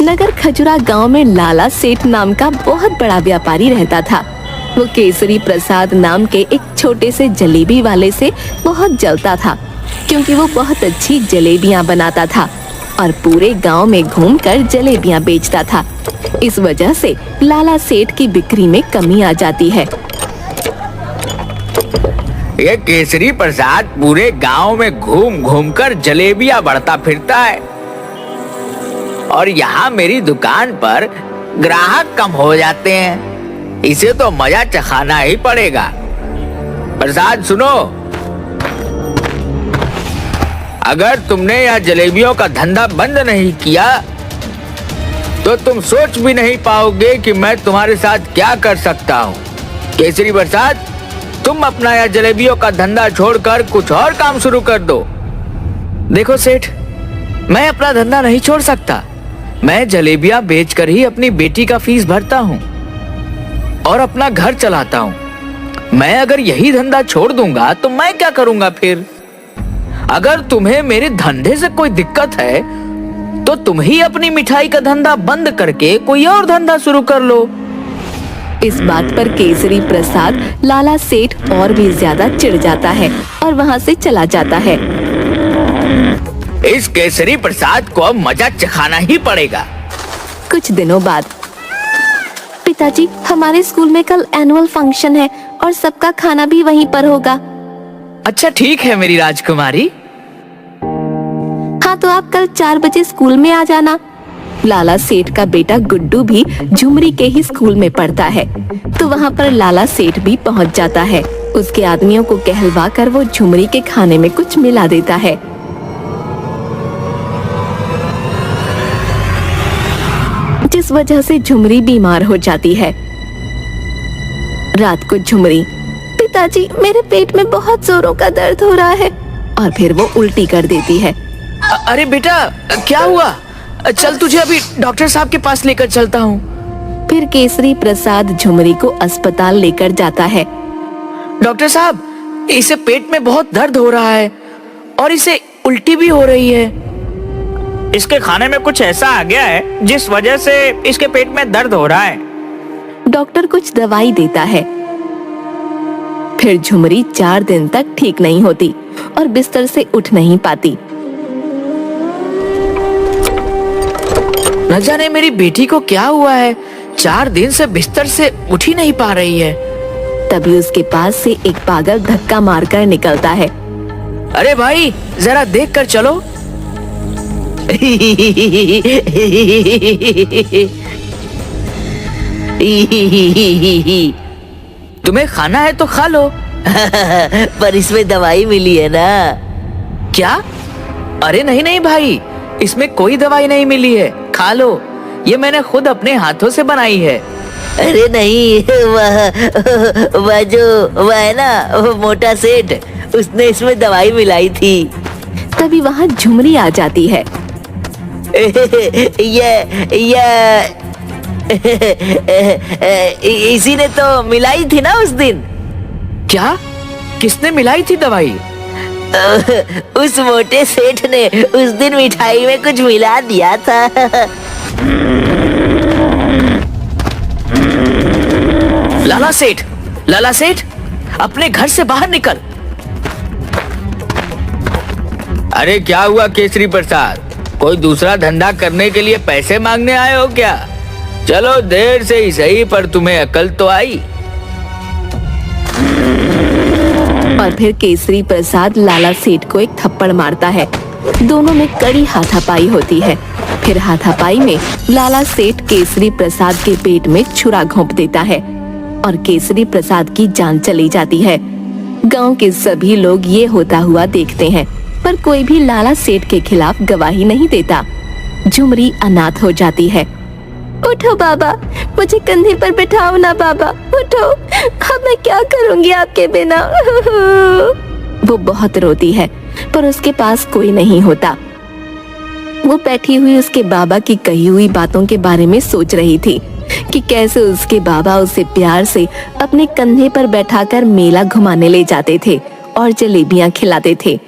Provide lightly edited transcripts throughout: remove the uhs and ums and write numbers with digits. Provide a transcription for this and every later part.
नगर खजुरा गांव में लाला सेठ नाम का बहुत बड़ा व्यापारी रहता था। वो केसरी प्रसाद नाम के एक छोटे से जलेबी वाले से बहुत जलता था, क्योंकि वो बहुत अच्छी जलेबियां बनाता था और पूरे गांव में घूमकर जलेबियां बेचता था। इस वजह से लाला सेठ की बिक्री में कमी आ जाती है। ये केसरी प्रसाद पूरे गांव में घूम घूम कर जलेबियां बढ़ता फिरता है और यहाँ मेरी दुकान पर ग्राहक कम हो जाते हैं। इसे तो मजा चखाना ही पड़ेगा। प्रसाद सुनो, अगर तुमने यह जलेबियों का धंधा बंद नहीं किया तो तुम सोच भी नहीं पाओगे कि मैं तुम्हारे साथ क्या कर सकता हूँ। केसरी प्रसाद, तुम अपना यह जलेबियों का धंधा छोड़कर कुछ और काम शुरू कर दो। देखो सेठ, मैं अपना धंधा नहीं छोड़ सकता। मैं जलेबियां बेचकर ही अपनी बेटी का फीस भरता हूँ और अपना घर चलाता हूँ। मैं अगर यही धंधा छोड़ दूंगा तो मैं क्या करूंगा फिर? अगर तुम्हें मेरे धंधे से कोई दिक्कत है तो तुम ही अपनी मिठाई का धंधा बंद करके कोई और धंधा शुरू कर लो। इस बात पर केसरी प्रसाद लाला सेठ और भी ज्यादा चिढ़ जाता है और वहाँ से चला जाता है। इस केसरी प्रसाद को अब मजा चखाना ही पड़ेगा। कुछ दिनों बाद, पिताजी, हमारे स्कूल में कल एनुअल फंक्शन है और सबका खाना भी वहीं पर होगा। अच्छा ठीक है मेरी राजकुमारी। हाँ, तो आप कल 4 बजे स्कूल में आ जाना। लाला सेठ का बेटा गुड्डू भी झुमरी के ही स्कूल में पढ़ता है, तो वहाँ पर लाला सेठ भी पहुँच जाता है। उसके आदमियों को कहलवा कर वो झुमरी के खाने में कुछ मिला देता है। जिस वजह से झुमरी बीमार हो जाती है। रात को झुमरी, पिताजी, मेरे पेट में बहुत जोरों का दर्द हो रहा है, और फिर वो उल्टी कर देती है। अरे बेटा, क्या हुआ? चल तुझे अभी डॉक्टर साहब के पास लेकर चलता हूँ। फिर केसरी प्रसाद झुमरी को अस्पताल लेकर जाता है। डॉक्टर साहब, इसे पेट में बहुत दर्द हो रहा है और इसे उल्टी भी हो रही है। इसके खाने में कुछ ऐसा आ गया है जिस वजह से इसके पेट में दर्द हो रहा है। डॉक्टर कुछ दवाई देता है। फिर झुमरी 4 दिन तक ठीक नहीं होती और बिस्तर से उठ नहीं पाती। न जाने मेरी बेटी को क्या हुआ है, 4 दिन से बिस्तर से उठ ही नहीं पा रही है। तभी उसके पास से एक पागल धक्का मारकर निकलता है। अरे भाई, जरा देख कर चलो। तुम्हें खाना है तो खा लो। पर इसमें दवाई मिली है ना? क्या? अरे नहीं नहीं भाई, इसमें कोई दवाई नहीं मिली है, खा लो। ये मैंने खुद अपने हाथों से बनाई है। अरे नहीं, वह है ना, वो मोटा सेठ, उसने इसमें दवाई मिलाई थी। तभी वहाँ झुमरी आ जाती है। इसी ने तो मिलाई थी ना उस दिन। क्या? किसने मिलाई थी दवाई? उस मोटे सेठ ने उस दिन मिठाई में कुछ मिला दिया था। लाला सेठ, अपने घर से बाहर निकल। अरे क्या हुआ केसरी प्रसाद? कोई दूसरा धंधा करने के लिए पैसे मांगने आए हो क्या? चलो, देर से ही सही पर तुम्हें अकल तो आई। और फिर केसरी प्रसाद लाला सेठ को एक थप्पड़ मारता है। दोनों में कड़ी हाथापाई होती है। फिर हाथापाई में लाला सेठ केसरी प्रसाद के पेट में छुरा घोंप देता है और केसरी प्रसाद की जान चली जाती है। गांव के सभी लोग ये होता हुआ देखते हैं, पर कोई भी लाला सेठ के खिलाफ गवाही नहीं देता। झुमरी अनाथ हो जाती है। उठो बाबा, मुझे कंधे पर बिठाओ ना बाबा, उठो, अब मैं क्या करूंगी आपके बिना। वो बहुत रोती है, पर उसके पास कोई नहीं होता। वो बैठी हुई उसके बाबा की कही हुई बातों के बारे में सोच रही थी कि कैसे उसके बाबा उसे प्यार से अपने कंधे पर बैठाकर मेला घुमाने ले जाते थे और जलेबियां खिलाते थे।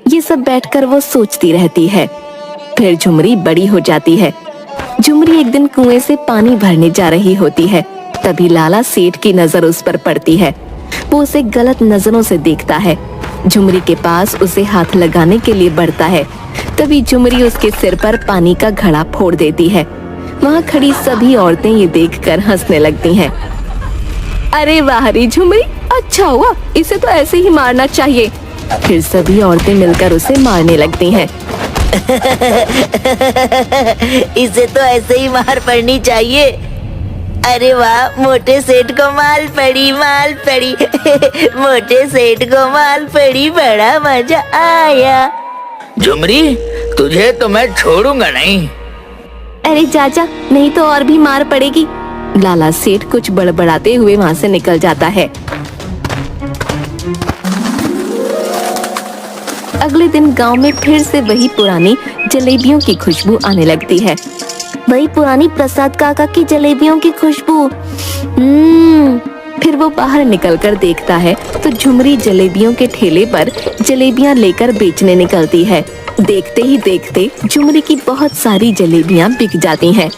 ये सब बैठकर वो सोचती रहती है। फिर झुमरी बड़ी हो जाती है। झुमरी एक दिन कुएं से पानी भरने जा रही होती है। तभी लाला सेठ की नजर उस पर पड़ती है। वो उसे गलत नजरों से देखता है। झुमरी के पास उसे हाथ लगाने के लिए बढ़ता है। तभी झुमरी उसके सिर पर पानी का घड़ा फोड़ देती है। वहाँ खड़ी सभी औरतें ये देखकर हंसने लगती हैं। अरे वाह रे झुमरी, अच्छा हुआ, इसे तो ऐसे ही मारना चाहिए। फिर सभी औरतें मिलकर उसे मारने लगती हैं। इसे तो ऐसे ही मार पड़नी चाहिए। अरे वाह, मोटे सेठ को माल पड़ी, माल पड़ी। मोटे सेठ को माल पड़ी, बड़ा मजा आया। झुमरी, तुझे तो मैं छोड़ूंगा नहीं। अरे चाचा, नहीं तो और भी मार पड़ेगी। लाला सेठ कुछ बड़बड़ाते हुए वहाँ से निकल जाता है। अगले दिन गांव में फिर से वही पुरानी जलेबियों की खुशबू आने लगती है। वही पुरानी प्रसाद काका की जलेबियों की खुशबू। फिर वो बाहर निकलकर देखता है तो झुमरी जलेबियों के ठेले पर जलेबियां लेकर बेचने निकलती है। देखते ही देखते झुमरी की बहुत सारी जलेबियां बिक जाती हैं।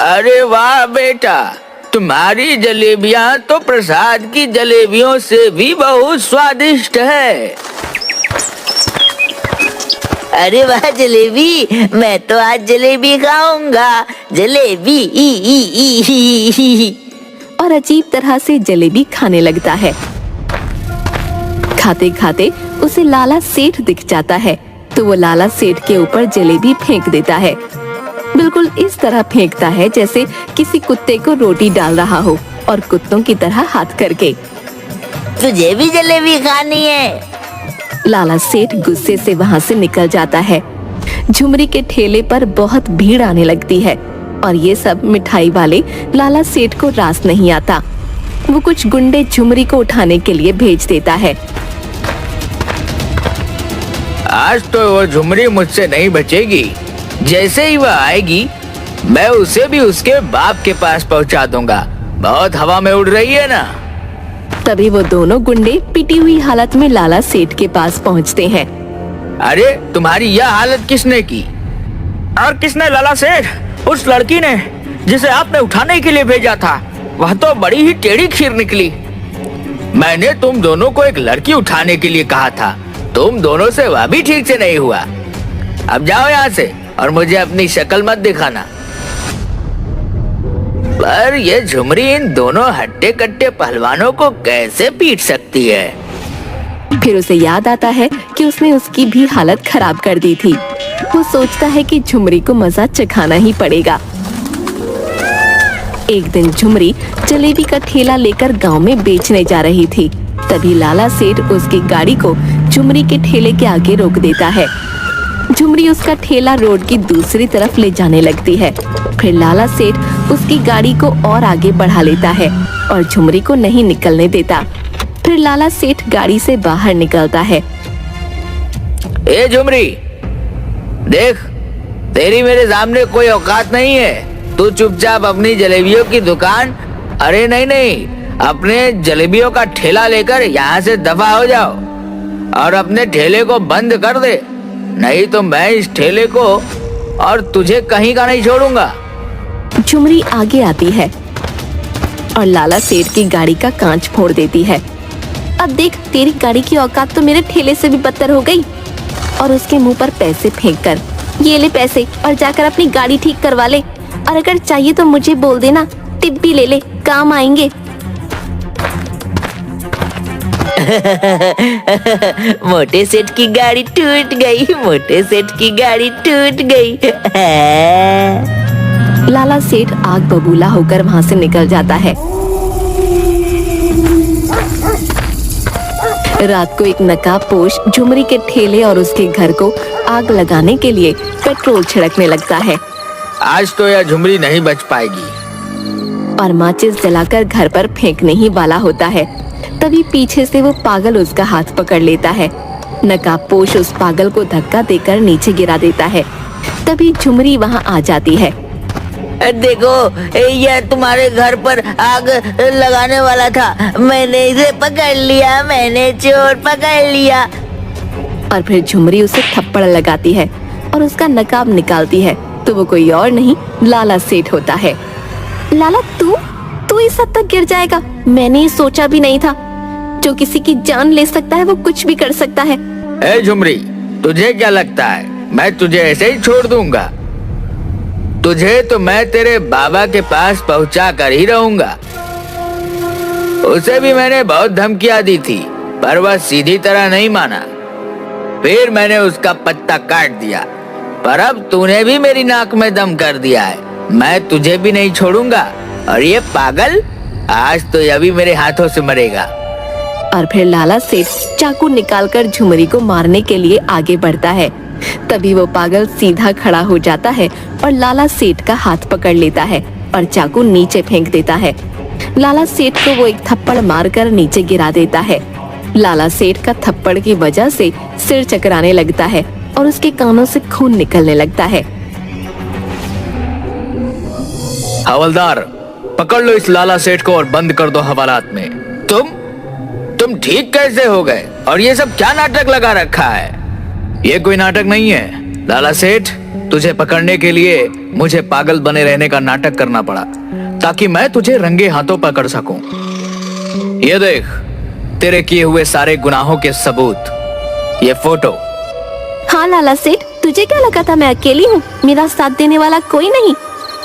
अरे वाह बेटा, तुम्हारी जलेबियां तो प्रसाद की जलेबियों से भी बहुत स्वादिष्ट है। अरे वाह जलेबी, मैं तो आज जलेबी खाऊंगा। जलेबी ई ई ई ई ई। और अजीब तरह से जलेबी खाने लगता है। खाते खाते उसे लाला सेठ दिख जाता है तो वो लाला सेठ के ऊपर जलेबी फेंक देता है। बिल्कुल इस तरह फेंकता है जैसे किसी कुत्ते को रोटी डाल रहा हो, और कुत्तों की तरह हाथ करके। तुझे भी जलेबी खानी है? लाला सेठ गुस्से से वहाँ से निकल जाता है। झुमरी के ठेले पर बहुत भीड़ आने लगती है और ये सब मिठाई वाले लाला सेठ को रास नहीं आता। वो कुछ गुंडे झुमरी को उठाने के लिए भेज देता है। आज तो वो झुमरी मुझसे नहीं बचेगी। जैसे ही वह आएगी मैं उसे भी उसके बाप के पास पहुंचा दूंगा। बहुत हवा में उड़ रही है ना। तभी वो दोनों गुंडे पिटी हुई हालत में लाला सेठ के पास पहुंचते हैं। अरे तुम्हारी यह हालत किसने की? और किसने लाला सेठ? उस लड़की ने जिसे आपने उठाने के लिए भेजा था। वह तो बड़ी ही टेढ़ी खीर निकली। मैंने तुम दोनों को एक लड़की उठाने के लिए कहा था, तुम दोनों से वह भी ठीक से नहीं हुआ। अब जाओ यहाँ से और मुझे अपनी शक्ल मत दिखाना। पर ये झुमरी इन दोनों हट्टे कट्टे पहलवानों को कैसे पीट सकती है? फिर उसे याद आता है कि उसने उसकी भी हालत खराब कर दी थी। वो सोचता है कि झुमरी को मजा चखाना ही पड़ेगा। एक दिन झुमरी जलेबी का ठेला लेकर गांव में बेचने जा रही थी। तभी लाला सेठ उसकी गाड़ी को झुमरी के ठेले के आगे रोक देता है। झुमरी उसका ठेला रोड की दूसरी तरफ ले जाने लगती है। फिर लाला सेठ उसकी गाड़ी को और आगे बढ़ा लेता है और झुमरी को नहीं निकलने देता। फिर लाला सेठ गाड़ी से बाहर निकलता है। ए झुमरी, देख, तेरी मेरे सामने कोई औकात नहीं है। तू चुपचाप अपनी जलेबियों की दुकान, अरे नहीं, अपने जलेबियों का ठेला लेकर यहाँ से दफा हो जाओ और अपने ठेले को बंद कर दे, नहीं तो मैं इस ठेले को और तुझे कहीं का नहीं छोड़ूंगा। झुमरी आगे आती है और लाला सेठ की गाड़ी का कांच फोड़ देती है। अब देख, तेरी गाड़ी की औकात तो मेरे ठेले से भी बदतर हो गई। और उसके मुंह पर पैसे फेंककर, ये ले पैसे और जाकर अपनी गाड़ी ठीक करवा ले, और अगर चाहिए तो मुझे बोल देना, टिप भी ले ले, काम आएंगे। मोटे सेठ की गाड़ी टूट गई, मोटे सेठ की गाड़ी टूट गई। लाला सेठ आग बबूला होकर वहाँ से निकल जाता है। रात को एक नकाबपोश झुमरी के ठेले और उसके घर को आग लगाने के लिए पेट्रोल छिड़कने लगता है। आज तो यह झुमरी नहीं बच पाएगी। और माचिस जलाकर घर पर फेंकने ही वाला होता है। तभी पीछे से वो पागल उसका हाथ पकड़ लेता है। नकाबपोश उस पागल को धक्का देकर नीचे गिरा देता है। तभी झुमरी वहाँ आ जाती है। देखो, यह तुम्हारे घर पर आग लगाने वाला था। मैंने इसे पकड़ लिया, मैंने चोर पकड़ लिया। और फिर झुमरी उसे थप्पड़ लगाती है और उसका नकाब निकालती है तो वो कोई और नहीं लाला सेठ होता है। लाला तू इस हद तक गिर जाएगा, मैंने ये सोचा भी नहीं था। जो किसी की जान ले सकता है वो कुछ भी कर सकता है। ए झुमरी, तुझे क्या लगता है मैं तुझे ऐसे ही छोड़ दूंगा? तुझे तो मैं तेरे बाबा के पास पहुंचा कर ही रहूंगा। उसे भी मैंने बहुत धमकियां दी थी, पर वह सीधी तरह नहीं माना। फिर मैंने उसका पत्ता काट दिया, पर अब तूने भी मेरी नाक में दम कर दिया है। मैं तुझे भी नहीं छोड़ूंगा। और ये पागल, आज तो यह भी मेरे हाथों से मरेगा। और फिर लाला सेठ चाकू निकालकर झुमरी को मारने के लिए आगे बढ़ता है। तभी वो पागल सीधा खड़ा हो जाता है और लाला सेठ का हाथ पकड़ लेता है और चाकू नीचे फेंक देता है। लाला सेठ को वो एक थप्पड़ मारकर नीचे गिरा देता है। लाला सेठ का थप्पड़ की वजह से सिर चकराने लगता है और उसके कानों से खून निकलने लगता है। हवलदार, पकड़ लो इस लाला सेठ को और बंद कर दो हवालात में। तुम ठीक कैसे हो गए? और ये सब क्या नाटक लगा रखा है? ये कोई नाटक नहीं है लाला सेठ, तुझे पकड़ने के लिए मुझे पागल बने रहने का नाटक करना पड़ा ताकि मैं तुझे रंगे हाथों पकड़ सकूं। ये देख, तेरे किए हुए सारे गुनाहों के सबूत, ये फोटो। हाँ लाला सेठ, तुझे क्या लगा था मैं अकेली हूँ? मेरा साथ देने वाला कोई नहीं।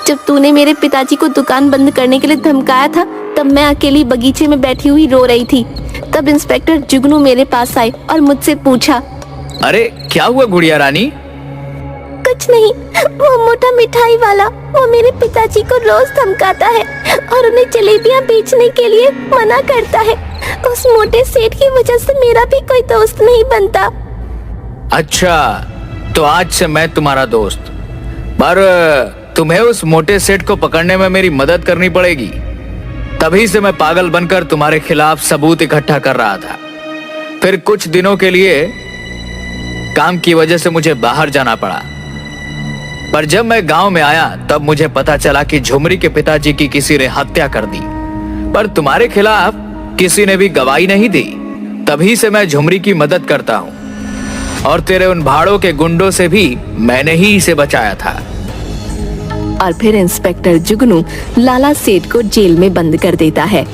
जब तूने मेरे पिताजी को दुकान बंद करने के लिए धमकाया था, तब मैं अकेली बगीचे में बैठी हुई रो रही थी। तब इंस्पेक्टर जुगनू मेरे पास आए और मुझसे पूछा। अरे क्या हुआ गुड़िया रानी? कुछ नहीं, वो मोटा मिठाई वाला, वो मेरे पिताजी को रोज धमकाता है और उन्हें जलेबियां बेचने के लिए मना करता है। उस मोटे सेठ की वजह से मेरा भी कोई दोस्त नहीं बनता। अच्छा, तो आज से मैं तुम्हारा दोस्त, पर तुम्हें उस मोटे सेठ को पकड़ने में मेरी मदद करनी पड़ेगी। तभी से मैं पागल बनकर तुम्हारे खिलाफ सबूत इकट्ठा कर रहा था। फिर कुछ दिनों के लिए काम की वजह से मुझे बाहर जाना पड़ा, पर जब मैं गांव में आया तब मुझे पता चला कि झुमरी के पिताजी की किसी ने हत्या कर दी, पर तुम्हारे खिलाफ किसी ने भी गवाही नहीं दी। तभी से मैं झुमरी की मदद करता हूं और तेरे उन भाड़ों के गुंडों से भी मैंने ही इसे बचाया था। और फिर इंस्पेक्टर जुगनू लाला सेठ को जेल में बंद कर देता है।